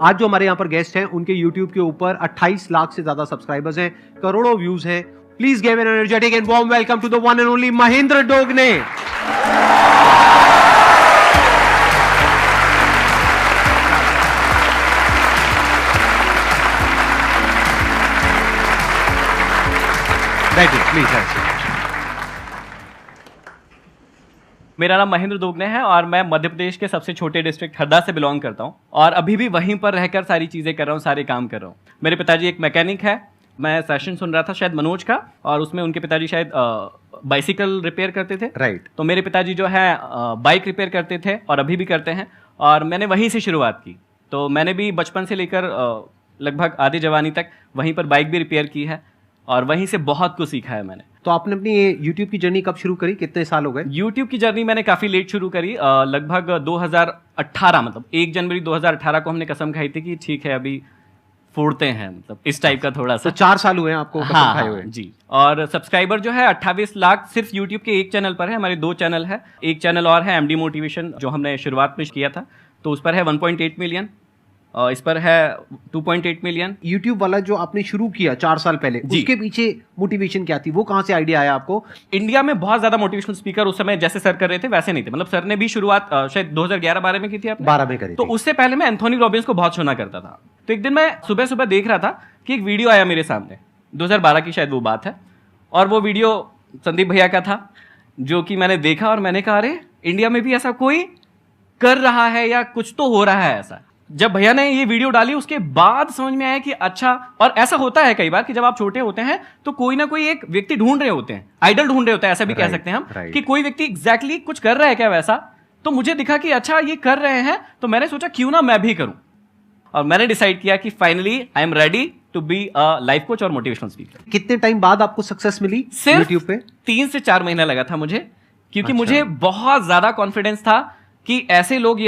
आज जो हमारे यहाँ पर गेस्ट हैं उनके YouTube के ऊपर 28 लाख से ज्यादा सब्सक्राइबर्स हैं, करोड़ों व्यूज हैं। Please give an energetic and warm welcome to the one and only Mahendra Dogne. Please. मेरा नाम महेंद्र दोगने है और मैं मध्य प्रदेश के सबसे छोटे डिस्ट्रिक्ट हरदा से बिलोंग करता हूं और अभी भी वहीं पर रहकर सारी चीज़ें कर रहा हूं, सारे काम कर रहा हूं। मेरे पिताजी एक मैकेनिक है। मैं सेशन सुन रहा था शायद मनोज का, और उसमें उनके पिताजी शायद बाइसिकल रिपेयर करते थे। राइट। तो मेरे पिताजी जो है बाइक रिपेयर करते थे और अभी भी करते हैं, और मैंने वहीं से शुरुआत की। तो मैंने भी बचपन से लेकर लगभग आधी जवानी तक वहीं पर बाइक भी रिपेयर की है और वहीं से बहुत कुछ सीखा है मैंने। तो आपने अपनी YouTube की जर्नी कब शुरू करी, कितने साल हो गए? YouTube की जर्नी मैंने काफ़ी लेट शुरू करी, लगभग 2018, मतलब 1 जनवरी 2018 को हमने कसम खाई थी कि ठीक है अभी फोड़ते हैं, मतलब इस टाइप का थोड़ा सा। तो 4 साल हुए हैं आपको कसम खाए हुए? जी। और सब्सक्राइबर जो है 28 लाख सिर्फ YouTube के एक चैनल पर है। हमारे 2 चैनल है, एक चैनल और है MD मोटिवेशन जो हमने शुरुआत में किया था, तो उस पर है 1.8 मिलियन, इस पर है 2.8 मिलियन। YouTube वाला जो आपने शुरू किया 4 साल पहले, उसके पीछे मोटिवेशन क्या थी, वो कहाँ से आइडिया आया आपको? इंडिया में बहुत ज्यादा मोटिवेशनल स्पीकर उस समय जैसे सर कर रहे थे वैसे नहीं थे। मतलब सर ने भी शुरुआत शायद 2011-12 में की थी आपने? 12 में करी। तो उससे पहले मैं एंथोनी रॉबिन्स को बहुत सुना करता था। तो एक दिन मैं सुबह सुबह देख रहा था कि एक वीडियो आया मेरे सामने, 2012 की शायद वो बात है, और वो वीडियो संदीप भैया का था, जो कि मैंने देखा और मैंने कहा अरे इंडिया में भी ऐसा कोई कर रहा है या कुछ तो हो रहा है ऐसा। जब भैया ने ये वीडियो डाली उसके बाद समझ में आया कि अच्छा, और ऐसा होता है कई बार कि जब आप छोटे होते हैं तो कोई ना कोई एक व्यक्ति ढूंढ रहे होते हैं, आइडल ढूंढ रहे होते हैं, ऐसा भी कह सकते हैं हम, कि कोई व्यक्ति एग्जैक्टली कुछ कर रहा है क्या वैसा। तो मुझे दिखा कि अच्छा ये कर रहे हैं, तो मैंने सोचा क्यों ना मैं भी करूं, और मैंने डिसाइड किया कि finally I am ready to be a life coach और मोटिवेशनल स्पीकर। कितने टाइम बाद आपको सक्सेस मिली सिर्फ YouTube पे? 3 से 4 महीना लगा था मुझे, क्योंकि अच्छा। मुझे बहुत ज्यादा कॉन्फिडेंस था कि ऐसे लोग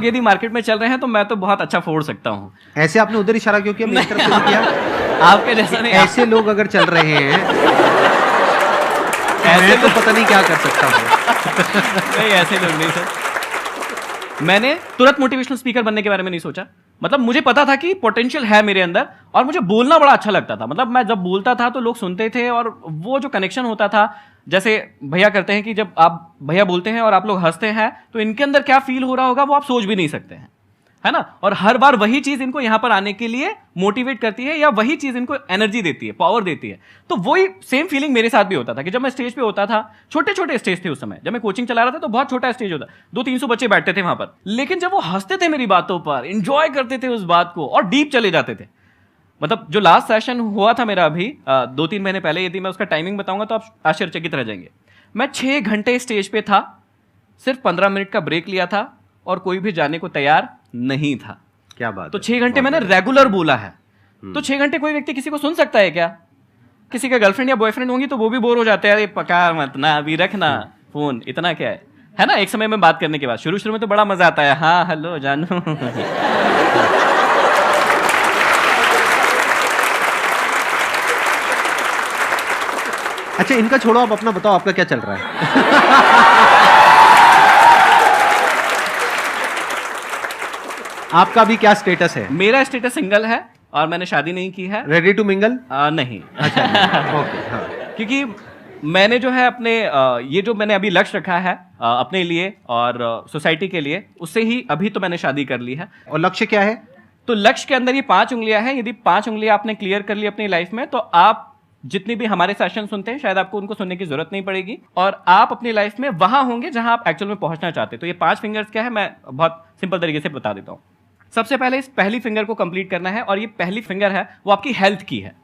यदि मार्केट में चल रहे हैं तो मैं तो बहुत अच्छा फोड़ सकता हूँ। ऐसे आपने उधर इशारा क्यों किया, मेरी तरफ क्यों किया? आपके जैसा नहीं। ऐसे लोग अगर चल रहे हैं ऐसे तो पता नहीं क्या कर सकता हूँ। नहीं, ऐसे लोग नहीं सर। मैंने तुरंत मोटिवेशनल स्पीकर बनने के बारे में नहीं सोचा। मतलब मुझे पता था कि पोटेंशियल है मेरे अंदर, और मुझे बोलना बड़ा अच्छा लगता था। मतलब मैं जब बोलता था तो लोग सुनते थे, और वो जो कनेक्शन होता था, जैसे भैया करते हैं कि जब आप भैया बोलते हैं और आप लोग हंसते हैं तो इनके अंदर क्या फील हो रहा होगा वो आप सोच भी नहीं सकते हैं, है ना। और हर बार वही चीज इनको यहां पर आने के लिए मोटिवेट करती है, या वही चीज इनको एनर्जी देती है, पावर देती है। तो वही सेम फीलिंग मेरे साथ भी होता था कि जब मैं स्टेज पे होता था, छोटे छोटे स्टेज थे उस समय, जब मैं कोचिंग चला रहा था तो बहुत छोटा स्टेज होता, 200-300 बच्चे बैठते थे वहां पर, लेकिन जब वो हंसते थे मेरी बातों पर, इंजॉय करते थे उस बात को और डीप चले जाते थे। मतलब जो लास्ट सेशन हुआ था मेरा अभी 2-3 महीने पहले, यदि मैं उसका टाइमिंग बताऊंगा तो आप आश्चर्यचकित रह जाएंगे। मैं 6 घंटे स्टेज पे था, सिर्फ 15 मिनट का ब्रेक लिया था, और कोई भी जाने को तैयार नहीं था। क्या बात। तो 6 घंटे मैंने रेगुलर बोला है। तो 6 घंटे कोई व्यक्ति किसी को सुन सकता है क्या? किसी का गर्लफ्रेंड या बॉयफ्रेंड होंगी तो वो भी बोर हो जाते हैं, अरे पका मत ना, अभी रखना फोन, इतना क्या है ना। एक समय में बात करने के बाद शुरू में तो बड़ा मजा आता है, हाँ हेलो जानू। अच्छा, इनका छोड़ो, आप अपना बताओ, आपका क्या चल रहा है? आपका भी क्या स्टेटस है? मेरा स्टेटस सिंगल है और मैंने शादी नहीं की है। Ready to mingle? नहीं। अच्छा, ओके, हाँ। क्योंकि मैंने जो है अपने ये जो मैंने अभी लक्ष्य रखा है अपने लिए और सोसाइटी के लिए, उससे ही अभी तो मैंने शादी कर ली है। और लक्ष्य क्या है? तो लक्ष्य के अंदर ये 5 उंगलियां हैं। यदि 5 उंगलियां आपने क्लियर कर ली अपनी लाइफ में, तो आप जितनी भी हमारे सेशन सुनते हैं शायद आपको उनको सुनने की जरूरत नहीं पड़ेगी, और आप अपनी लाइफ में वहां होंगे जहां आप एक्चुअल में पहुंचना चाहते हैं। तो ये 5 फिंगर्स क्या है, मैं बहुत सिंपल तरीके से बता देता हूं। सबसे पहले इस पहली फिंगर को कंप्लीट करना है, और ये पहली फिंगर है वो आपकी हेल्थ की है।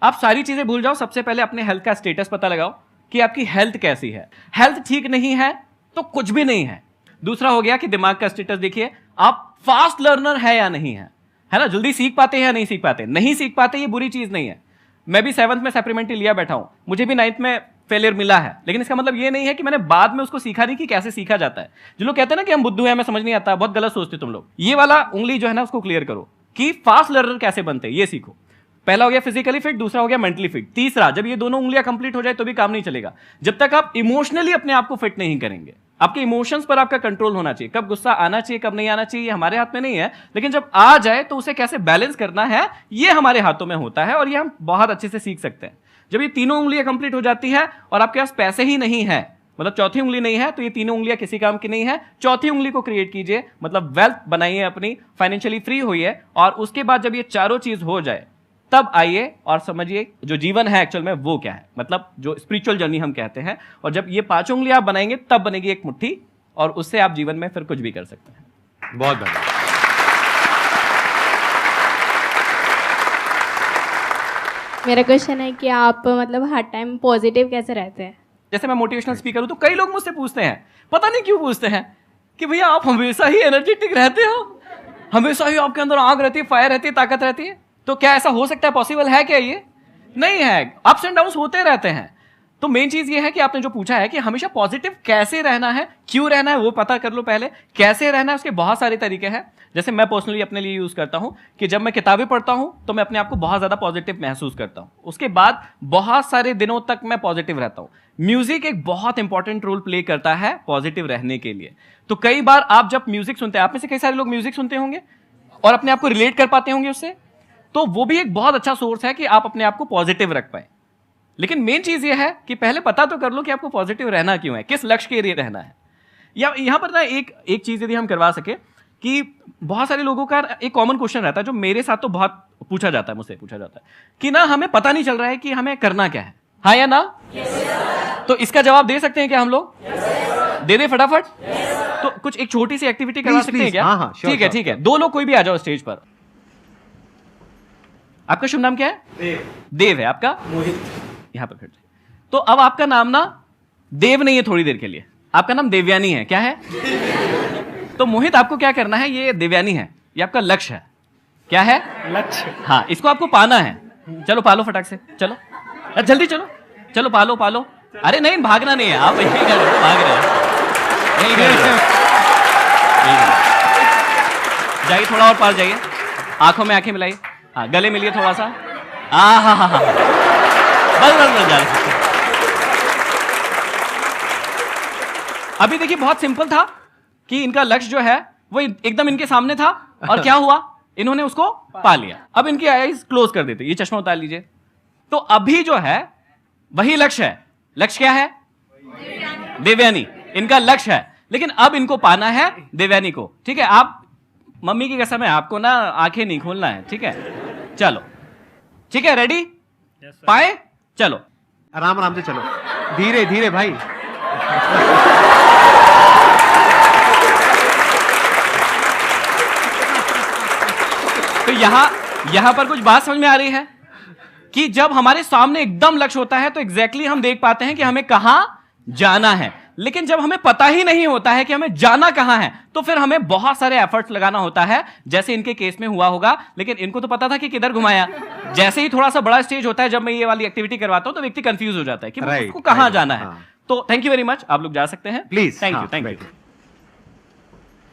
आप सारी चीजें भूल जाओ, सबसे पहले अपने हेल्थ का स्टेटस पता लगाओ कि आपकी हेल्थ कैसी है। हेल्थ ठीक नहीं है तो कुछ भी नहीं है। दूसरा हो गया कि दिमाग का स्टेटस देखिए, आप फास्ट लर्नर है या नहीं है ना। जल्दी सीख पाते हैं या नहीं सीख पाते? नहीं सीख पाते, ये बुरी चीज नहीं है। मैं भी 7th में सप्लीमेंट्री लिया बैठा हूं, मुझे भी 9th में फेलियर मिला है, लेकिन इसका मतलब ये नहीं है कि मैंने बाद में उसको सीखा नहीं कि कैसे सीखा जाता है। जो लोग कहते हैं ना कि हम बुद्धू हैं, हमें समझ नहीं आता, बहुत गलत सोचते तुम लोग। ये वाला उंगली जो है ना उसको क्लियर करो कि फास्ट लर्नर कैसे बनते हैं, ये सीखो। पहला हो गया फिजिकली फिट, दूसरा हो गया मेंटली फिट, तीसरा जब ये दोनों उंगलियां कंप्लीट हो जाए तो भी काम नहीं चलेगा जब तक आप इमोशनली अपने आप को फिट नहीं करेंगे। आपके इमोशंस पर आपका कंट्रोल होना चाहिए, कब गुस्सा आना चाहिए कब नहीं आना चाहिए हमारे हाथ में नहीं है, लेकिन जब आ जाए तो उसे कैसे बैलेंस करना है ये हमारे हाथों में होता है, और ये हम बहुत अच्छे से सीख सकते हैं। जब ये तीनों उंगलियां कंप्लीट हो जाती है और आपके पास पैसे ही नहीं है, मतलब चौथी उंगली नहीं है, तो ये तीनों उंगलियां किसी काम की नहीं है, चौथी उंगली को क्रिएट कीजिए, मतलब वेल्थ बनाइए अपनी, फाइनेंशियली फ्री होइए, और उसके बाद जब ये चारों चीज हो जाए तब आइए और समझिए जो जीवन है एक्चुअल में वो क्या है, मतलब जो स्पिरिचुअल जर्नी हम कहते हैं। और जब ये पांचों उंगली आप बनाएंगे तब बनेगी एक मुट्ठी, और उससे आप जीवन में फिर कुछ भी कर सकते हैं। बहुत बढ़िया। मेरा क्वेश्चन है कि आप मतलब हर टाइम पॉजिटिव कैसे रहते हैं? जैसे मैं मोटिवेशनल स्पीकर हूं तो कई लोग मुझसे पूछते हैं, पता नहीं क्यों पूछते हैं, कि भैया आप हमेशा ही एनर्जेटिक रहते हो, हमेशा ही आपके अंदर आग रहती है, फायर रहती है, ताकत रहती है, तो क्या ऐसा हो सकता है, पॉसिबल है क्या? ये नहीं है, अप्स एंड डाउन्स होते रहते हैं। तो मेन चीज ये है कि आपने जो पूछा है कि हमेशा पॉजिटिव कैसे रहना है, क्यों रहना है, वो पता कर लो पहले। कैसे रहना है उसके बहुत सारे तरीके हैं। जैसे मैं पर्सनली अपने लिए यूज करता हूं कि जब मैं किताबें पढ़ता हूं तो मैं अपने आप को बहुत ज्यादा पॉजिटिव महसूस करता हूं, उसके बाद बहुत सारे दिनों तक मैं पॉजिटिव रहता हूं। म्यूजिक एक बहुत इंपॉर्टेंट रोल प्ले करता है पॉजिटिव रहने के लिए। तो कई बार आप जब म्यूजिक सुनते हैं, आप में से कई सारे लोग म्यूजिक सुनते होंगे और अपने आप को रिलेट कर पाते होंगे उससे, तो वो भी एक बहुत अच्छा सोर्स है कि आप अपने आप को पॉजिटिव रख पाए। लेकिन मेन चीज ये है कि पहले पता तो कर लो कि आपको पॉजिटिव रहना क्यों है, किस लक्ष्य के लिए रहना है। या यहां पर ना एक चीज यदि हम करवा सके कि बहुत सारे लोगों का एक कॉमन क्वेश्चन रहता है जो मेरे साथ तो बहुत पूछा जाता है, मुझसे पूछा जाता है कि ना हमें पता नहीं चल रहा है कि हमें करना क्या है, हाँ या ना? तो इसका जवाब दे सकते हैं क्या हम लोग? दे दे फटाफट। तो कुछ एक छोटी सी एक्टिविटी करवा सकते हैं क्या? हाँ, ठीक है ठीक है, दो लोग कोई भी आ जाओ स्टेज पर। आपका शुभ नाम क्या है? देव है। आपका? मोहित। यहां पर खड़े। तो अब आपका नाम ना देव नहीं है, थोड़ी देर के लिए आपका नाम देवयानी है। क्या है? तो मोहित आपको क्या करना है, ये देवयानी है, ये आपका लक्ष्य है। क्या है? लक्ष्य। हाँ, इसको आपको पाना है। चलो पालो फटाक से, चलो जल्दी चलो, चलो पालो पालो। अरे नहीं, भागना नहीं है, आप यही कर रहे हो, भाग रहे हो, यही कर रहे हो। जाइए थोड़ा और पास जाइए, आंखों में आंखें मिलाइए, हाँ गले मिलिए थोड़ा सा, हाँ बस बस बस जा। अभी देखिए बहुत सिंपल था कि इनका लक्ष्य जो है वो एकदम इनके सामने था, और क्या हुआ, इन्होंने उसको पा लिया। अब इनकी आईज क्लोज कर देते, ये चश्मा उतार लीजिए। तो अभी जो है वही लक्ष्य है। लक्ष्य क्या है? देवयानी इनका लक्ष्य है, लेकिन अब इनको पाना है देवयानी को। ठीक है, आप मम्मी की कसम है आपको ना आंखें नहीं खोलना है, ठीक है? चलो ठीक है, रेडी? पाए? चलो आराम आराम से चलो, धीरे धीरे भाई। तो यहां पर कुछ बात समझ में आ रही है कि जब हमारे सामने एकदम लक्ष्य होता है तो एग्जैक्टली हम देख पाते हैं कि हमें कहां जाना है। लेकिन जब हमें पता ही नहीं होता है कि हमें जाना कहां है, तो फिर हमें बहुत सारे एफर्ट्स लगाना होता है, जैसे इनके केस में हुआ होगा। लेकिन इनको तो पता था कि किधर घुमाया। जैसे ही थोड़ा सा बड़ा स्टेज होता है, जब मैं ये वाली एक्टिविटी करवाता हूं, तो व्यक्ति कंफ्यूज हो जाता है कि उसको कहां जाना है। तो थैंक यू वेरी मच, आप लोग जा सकते हैं प्लीज। Thank you.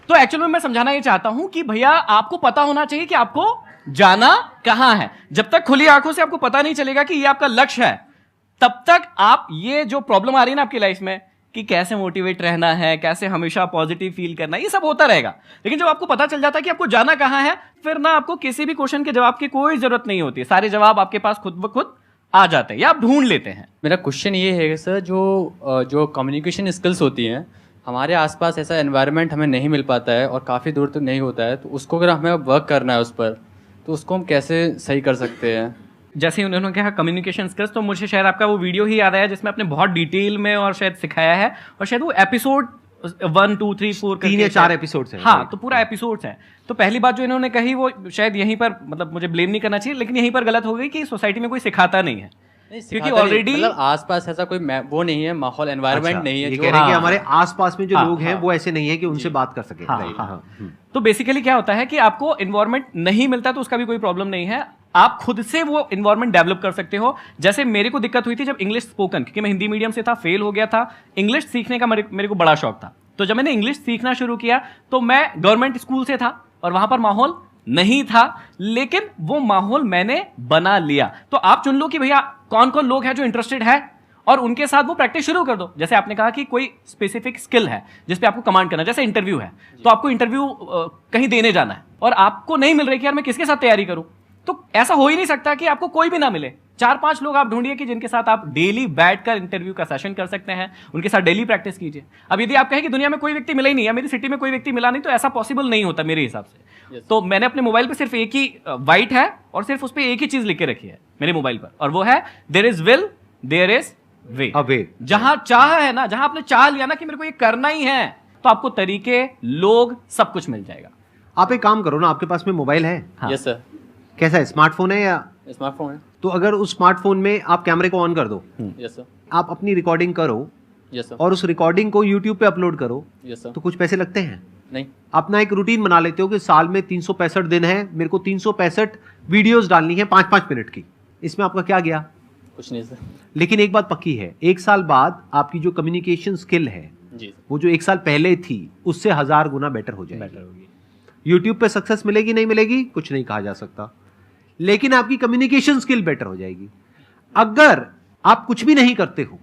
तो एक्चुअली में मैं समझाना ये चाहता हूं कि भैया आपको पता होना चाहिए कि आपको जाना कहां है। जब तक खुली आंखों से आपको पता नहीं चलेगा कि ये आपका लक्ष्य है, तब तक आप ये जो प्रॉब्लम आ रही है ना आपकी लाइफ में कि कैसे मोटिवेट रहना है, कैसे हमेशा पॉजिटिव फील करना है, ये सब होता रहेगा। लेकिन जब आपको पता चल जाता है कि आपको जाना कहां है, फिर ना आपको किसी भी क्वेश्चन के जवाब की कोई जरूरत नहीं होती है। सारे जवाब आपके पास खुद ब खुद आ जाते हैं या आप ढूंढ लेते हैं। मेरा क्वेश्चन ये है सर, जो कम्युनिकेशन स्किल्स होती हैं, हमारे आसपास ऐसा एनवायरनमेंट हमें नहीं मिल पाता है और काफ़ी दूर तक नहीं होता है, तो उसको अगर हमें वर्क करना है उस पर, तो उसको हम कैसे सही कर सकते हैं? जैसे उन्होंने कहा कम्युनिकेशन स्किल्स, तो मुझे शायद आपका वो वीडियो ही याद आया जिसमें आपने बहुत डिटेल में और शायद सिखाया है, और शायद वो एपिसोड 1 2 3 4 3 या 4 एपिसोड्स हैं। हाँ, तो पूरा एपिसोड्स हैं। तो पहली बात जो इन्होंने कही वो शायद यहीं पर, मतलब मुझे ब्लेम नहीं करना चाहिए, लेकिन यहीं पर गलत हो गई कि सोसाइटी में कोई सिखाता नहीं है, क्योंकि ऑलरेडी मतलब आसपास ऐसा कोई वो नहीं है, माहौल एनवायरनमेंट नहीं है। ये कह रहे हैं कि हमारे आसपास में जो लोग हैं वो ऐसे नहीं है कि उनसे बात कर सके। तो बेसिकली क्या होता है कि आपको एनवायरनमेंट नहीं मिलता तो उसका भी कोई प्रॉब्लम नहीं है, आप खुद से वो एनवायरनमेंट डेवलप कर सकते हो। जैसे मेरे को दिक्कत हुई थी जब इंग्लिश स्पोकन, क्योंकि मैं हिंदी मीडियम से था, फेल हो गया था। इंग्लिश सीखने का मेरे को बड़ा शौक था। तो जब मैंने इंग्लिश सीखना शुरू किया तो मैं गवर्नमेंट स्कूल से था और वहां पर माहौल नहीं था, लेकिन वो माहौल मैंने बना लिया। तो आप चुन लो कि भैया कौन कौन लोग हैं जो इंटरेस्टेड है, और उनके साथ वो प्रैक्टिस शुरू कर दो। जैसे आपने कहा कि कोई स्पेसिफिक स्किल है जिस पे आपको कमांड करना है, जैसे इंटरव्यू है, तो आपको इंटरव्यू कहीं देने जाना है और आपको नहीं मिल रही कि यार मैं किसके साथ तैयारी करूं, तो ऐसा हो ही नहीं सकता कि आपको कोई भी ना मिले। 4-5 लोग आप ढूंढिए कि जिनके साथ आप डेली बैठकर इंटरव्यू का सेशन कर सकते हैं, उनके साथ डेली प्रैक्टिस कीजिए। अब यदि आप कहें कि दुनिया में कोई व्यक्ति मिला ही नहीं, या मेरी सिटी में कोई व्यक्ति मिला नहीं, तो ऐसा पॉसिबल नहीं होता मेरे हिसाब से। तो मैंने अपने मोबाइल पे सिर्फ एक ही वाइट है और सिर्फ उस पर एक ही चीज लिख के रखी है मेरे मोबाइल पर, और वो है there is will there is way. जहां चाह है ना, जहां आपने चाह लिया ना कि मेरे को ये करना ही है, तो आपको तरीके, लोग, सब कुछ मिल जाएगा। आप एक काम करो ना, आपके पास में मोबाइल है? Yes sir. कैसा है, स्मार्टफोन है या? स्मार्टफोन है। तो अगर उस स्मार्टफोन में आप कैमरे को ऑन कर दो, यस सर। आप अपनी रिकॉर्डिंग करो, यस सर। और उस रिकॉर्डिंग को यूट्यूब पे अपलोड करो, यस सर। तो कुछ पैसे लगते हैं? नहीं। अपना एक रूटीन बना लेते हो कि साल में 365 दिन है, मेरे को 365 वीडियोस डालनी है 5-5 मिनट की। इसमें आपका क्या गया? कुछ नहीं सर। लेकिन एक बात पक्की है, 1 साल बाद आपकी जो कम्युनिकेशन स्किल है, जी वो जो 1 साल पहले थी उससे 1000 गुना बेटर हो जाएगी। यूट्यूब पे सक्सेस मिलेगी नहीं मिलेगी कुछ नहीं कहा जा सकता, लेकिन आपकी कम्युनिकेशन स्किल बेटर हो जाएगी। अगर आप कुछ भी नहीं करते हो,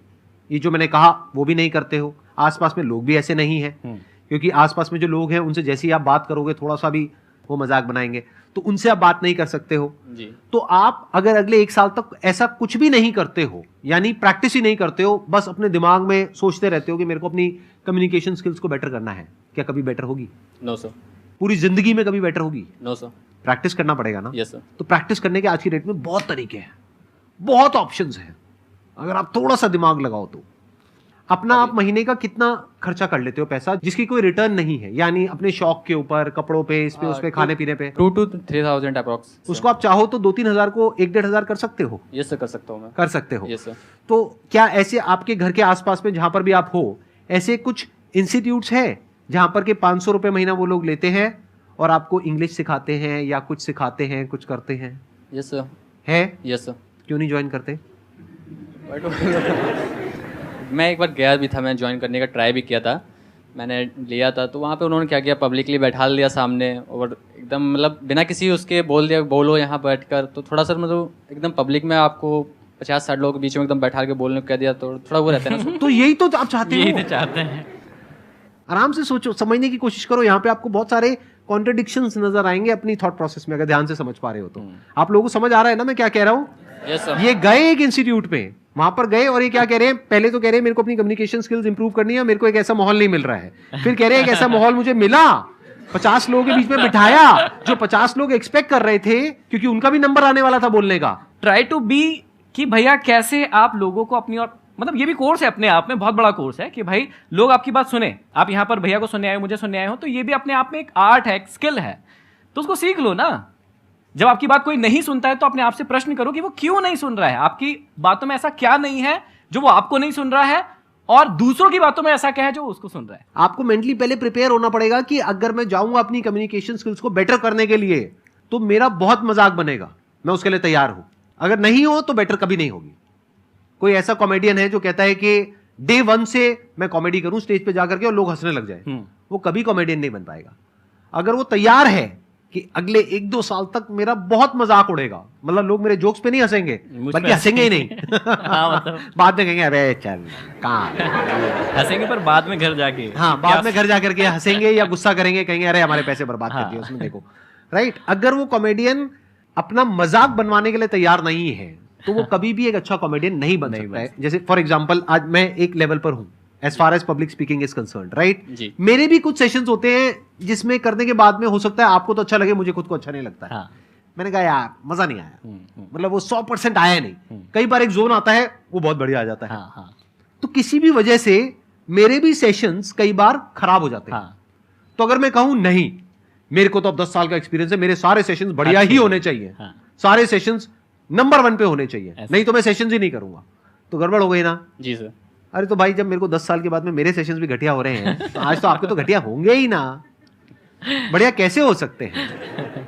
ये जो मैंने कहा वो भी नहीं करते हो, आसपास में लोग भी ऐसे नहीं हैं, क्योंकि आसपास में जो लोग हैं उनसे जैसे ही आप बात करोगे थोड़ा सा भी वो मजाक बनाएंगे, तो उनसे आप बात नहीं कर सकते हो जी। तो आप अगर अगले 1 साल तक ऐसा कुछ भी नहीं करते हो, यानी प्रैक्टिस ही नहीं करते हो, बस अपने दिमाग में सोचते रहते हो कि मेरे को अपनी कम्युनिकेशन स्किल्स को बेटर करना है, क्या कभी बेटर होगी? No sir. पूरी जिंदगी में कभी बेटर होगी? No sir. प्रैक्टिस करना पड़ेगा ना। Yes sir. तो प्रैक्टिस करने के आज की डेट में बहुत तरीके हैं, बहुत ऑप्शंस हैं, अगर आप थोड़ा सा दिमाग लगाओ तो। अपना आप महीने का कितना खर्चा कर लेते हो पैसा जिसकी कोई रिटर्न नहीं है, यानी अपने शौक के ऊपर, कपड़ों पे, इस पे, उस पे, खाने पीने पे? 2 to 3,000 अप्रॉक्स। उसको आप चाहो तो 2-3 हजार को 1-1.5 हजार कर सकते हो। यस सर, कर सकता हूँ मैं। कर सकते हो। Yes sir. तो क्या ऐसे आपके घर के आसपास में जहां पर भी आप हो, ऐसे कुछ इंस्टीट्यूट्स है जहां पर के 500 रुपए महीना वो लोग लेते हैं और आपको इंग्लिश सिखाते हैं या कुछ सिखाते हैं, कुछ करते हैं? Yes sir. है? Yes sir. क्यों नहीं ज्वाइन करते? मैं एक बार गया भी था, मैं ज्वाइन करने का ट्राई भी किया था, मैंने लिया था, तो वहाँ पे उन्होंने क्या किया, पब्लिकली बैठा लिया सामने और एकदम मतलब बिना किसी उसके बोल दिया बोलो यहाँ बैठकर, तो थोड़ा सा मतलब एकदम पब्लिक में आपको 50-60 लोगों के बीच में एकदम बैठा के बोलने को कह दिया, तो थोड़ा वो रहता है ना। तो यही तो आप चाहते यही हो। तो चाहते हैं। आराम से सोचो, समझने की कोशिश करो। यहाँ पे आपको बहुत सारे कॉन्ट्रडिक्शंस नजर आएंगे अपनी थॉट प्रोसेस में, अगर ध्यान से समझ पा रहे हो तो। आप लोगों को समझ आ रहा है ना मैं क्या कह रहा हूँ? Yes sir. ये गए एक इंस्टीट्यूट में, वहां पर गए और ये क्या कह रहे हैं, पहले तो कह रहे हैं मेरे को अपनी कम्युनिकेशन स्किल्स इंप्रूव करनी है, मेरे को एक ऐसा माहौल नहीं मिल रहा है, फिर कह रहे हैं एक ऐसा माहौल मुझे मिला, 50 लोगों के बीच में बिठाया, जो 50 लोग एक्सपेक्ट कर रहे थे क्योंकि उनका भी नंबर आने वाला था बोलने का। ट्राई टू बी कि भैया कैसे आप लोगों को अपनी, और मतलब ये भी कोर्स है अपने आप में, बहुत बड़ा कोर्स है कि भाई लोग आपकी बात सुने। आप यहाँ पर भैया को सुनने आए हो, मुझे सुनने आए हो, तो ये भी अपने आप में एक आर्ट है, एक स्किल है, तो उसको सीख लो ना। जब आपकी बात कोई नहीं सुनता है तो अपने आप से प्रश्न करो कि वो क्यों नहीं सुन रहा है, आपकी बातों में ऐसा क्या नहीं है जो वो आपको नहीं सुन रहा है, और दूसरों की बातों में ऐसा क्या है जो उसको सुन रहा है। आपको मेंटली पहले प्रिपेयर होना पड़ेगा कि अगर मैं जाऊंगा अपनी कम्युनिकेशन स्किल्स को बेटर करने के लिए तो मेरा बहुत मजाक बनेगा, मैं उसके लिए तैयार हूं। अगर नहीं हो तो बेटर कभी नहीं होगी। कोई ऐसा कॉमेडियन है जो कहता है कि डे 1 से मैं कॉमेडी करूं स्टेज पे जाकर के और लोग हंसने लग जाए, वो कभी कॉमेडियन नहीं बन पाएगा। अगर वो तैयार है कि अगले 1-2 साल तक मेरा बहुत मजाक उड़ेगा, मतलब लोग मेरे जोक्स पे नहीं हंसेंगे बल्कि हंसेंगे ही नहीं हाँ, मतलब बाद में कहेंगे अरे चल कहाँ हंसेंगे, पर बाद में घर जाके, हाँ बाद में घर जाकर के हंसेंगे या गुस्सा करेंगे, कहेंगे अरे हमारे पैसे बर्बाद कर दिए उसमें देखो। राइट? अगर वो कॉमेडियन अपना मजाक बनवाने के लिए तैयार नहीं है तो वो कभी भी एक अच्छा कॉमेडियन नहीं बन सकता है। जैसे फॉर एग्जांपल आज मैं एक लेवल पर हूं as far as public speaking is concerned, right? मेरे भी कुछ सेशंस होते हैं जिसमें करने के बाद में हो सकता है आपको तो अच्छा लगे, मुझे खुद को अच्छा नहीं लगता है। मैंने कहा यार मजा नहीं आया, मतलब वो 100% आया नहीं। कई बार एक जोन आता है वो बहुत बढ़िया आ जाता है। तो किसी भी वजह से मेरे भी सेशंस कई बार खराब हो जाते हैं। तो अगर मैं कहूं नहीं, मेरे को तो अब 10 साल का एक्सपीरियंस है, मेरे सारे सेशंस बढ़िया ही होने चाहिए, सारे सेशंस नंबर 1 पे होने चाहिए, नहीं तो मैं सेशंस ही नहीं करूंगा, तो गड़बड़ हो गई ना। जी सर। अरे तो भाई जब मेरे को 10 साल के बाद में मेरे सेशंस भी घटिया हो रहे हैं तो आज तो आपके तो घटिया होंगे ही ना। बढ़िया कैसे हो सकते हैं?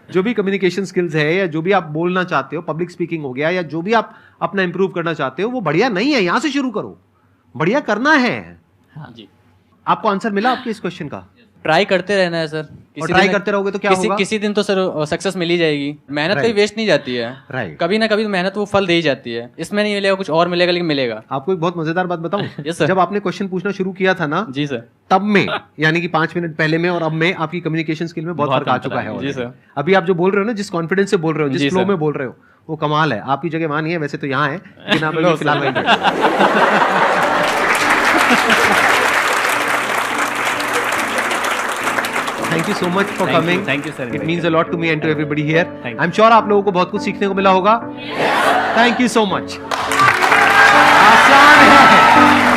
जो भी कम्युनिकेशन स्किल्स है या जो भी आप बोलना चाहते हो, पब्लिक स्पीकिंग हो गया या जो भी आप अपना इंप्रूव करना चाहते हो, वो बढ़िया नहीं है, यहां से शुरू करो, बढ़िया करना है। जी। आपको आंसर मिला आपके इस क्वेश्चन का? ट्राई करते रहना है सर, और ट्राई करते रहोगे तो क्या होगा? किसी दिन तो सर सक्सेस मिल ही जाएगी। मेहनत कभी वेस्ट नहीं जाती है। राइट। कभी ना कभी मेहनत वो फल दे ही जाती है। इसमें नहीं मिलेगा, कुछ और मिलेगा, लेकिन मिलेगा। आपको एक बहुत मजेदार बात बताऊं? Yes, sir. जब आपने क्वेश्चन पूछना शुरू किया था ना, जी सर, तब में यानी कि 5 मिनट पहले में और अब में आपकी कम्युनिकेशन स्किल में बहुत फर्क आ चुका है। जी already. सर। अभी आप जो बोल रहे हो ना, जिस कॉन्फिडेंस से बोल रहे हो, जिस जी फ्लो सर। में बोल रहे हो, वो कमाल है। आपकी जगह वहां नहीं है, वैसे तो यहाँ है, लेकिन आप अभी फिलहाल वहीं बैठे हो। Thank you so much for coming. Thank you, sir. It means a lot to me and to everybody here. Thank you. I'm sure आप लोगों को बहुत कुछ सीखने को मिला होगा. Thank you so much. आसान है.